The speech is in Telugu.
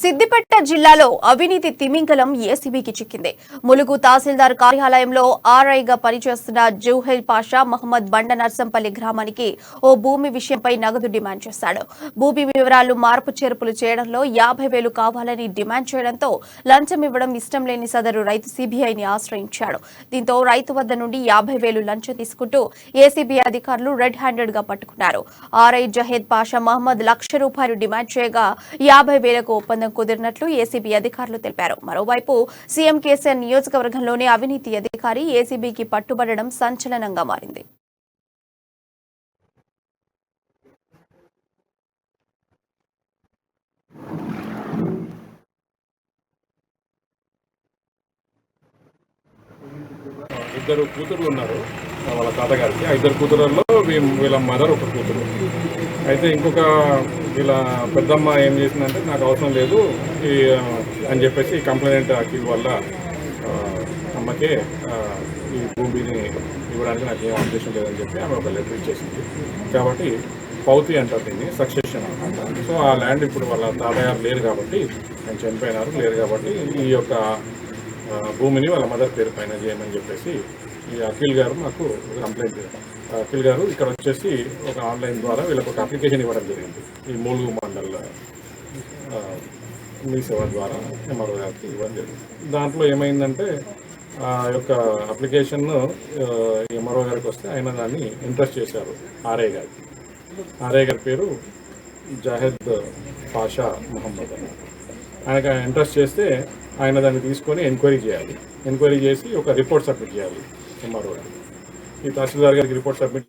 సిద్దిపేట జిల్లాలో అవినీతి తిమింగలం ఏసీబీకి చిక్కింది. ములుగు తహసీల్దార్ కార్యాలయంలో ఆర్ఐగా పనిచేస్తున్న జుహైల్ పాషా మహమ్మద్ బండ నర్సంపల్లి గ్రామానికి ఓ భూమి విషయంపై నగదు డిమాండ్ చేశాడు. భూమి వివరాలు మార్పు చేర్పులు చేయడంలో 50,000 కావాలని డిమాండ్ చేయడంతో లంచం ఇవ్వడం ఇష్టం లేని సదరు రైతు సీబీఐని ఆశ్రయించాడు. దీంతో రైతు వద్ద నుండి 50,000 లంచం తీసుకుంటూ ఏసీబీ అధికారులు రెడ్ హ్యాండెడ్ గా పట్టుకున్నారు. ఆర్ఐ జహేద్ పాషా మహమ్మద్ ₹1,00,000 డిమాండ్ చేయగా 50,000కు ఒప్పందం కుదిరినట్లు ఏసీబీ అధికారులు తెలిపారు. మరోవైపు సీఎం కేసీఆర్ నియోజకవర్గంలోని అవినీతి అధికారి ఏసీబీకి పట్టుబడడం సంచలనంగా మారింది. ఇద్దరు కూతుర్లు ఉన్నారు వాళ్ళ తాతగారికి. ఆ ఇద్దరు కూతురుల్లో వీళ్ళ మదర్ ఒక కూతురు. అయితే ఇంకొక వీళ్ళ పెద్దమ్మ ఏం చేసిందంటే నాకు అవసరం లేదు అని చెప్పేసి కంప్లైంట్ అఖిల్ వల్ల అమ్మకే ఈ భూమిని ఇవ్వడానికి నాకు ఏం అవకాశం లేదని చెప్పి ఆమె ఒక లెటర్ ఇచ్చేసింది. కాబట్టి పౌతి అంటారు దీన్ని, సక్సెషన్ అనమాట. సో ఆ ల్యాండ్ ఇప్పుడు వాళ్ళ తాతగారు లేరు కాబట్టి, ఆయన చనిపోయినారు, లేరు కాబట్టి ఈ యొక్క భూమిని వాళ్ళ మదర్ పేరు పైన చేయమని చెప్పేసి ఈ అఖిల్ గారు మాకు కంప్లైంట్ చేశారు. అఖిల్ గారు ఇక్కడ వచ్చేసి ఒక ఆన్లైన్ ద్వారా వీళ్ళకి ఒక అప్లికేషన్ ఇవ్వడం జరిగింది. ఈ ములుగు మండల్ మీ సేవ ద్వారా ఎంఆర్ఓ గారికి ఇవ్వడం జరిగింది. దాంట్లో ఏమైందంటే ఆ యొక్క అప్లికేషన్ను ఎంఆర్ఓ గారికి వస్తే ఆయన దాన్ని ఇంట్రెస్ట్ చేశారు ఆర్ఐ గారికి. ఆర్ఐ గారి పేరు జహేద్ పాషా మహమ్మద్ అని. ఆయనకు ఇంట్రెస్ట్ చేస్తే ఆయన దాన్ని తీసుకొని ఎంక్వైరీ చేయాలి. ఎంక్వైరీ చేసి ఒక రిపోర్ట్ సబ్మిట్ చేయాలి ఎంఆర్ఓ గారికి. ఈ తహసీల్దార్ గారికి రిపోర్ట్ సబ్మిట్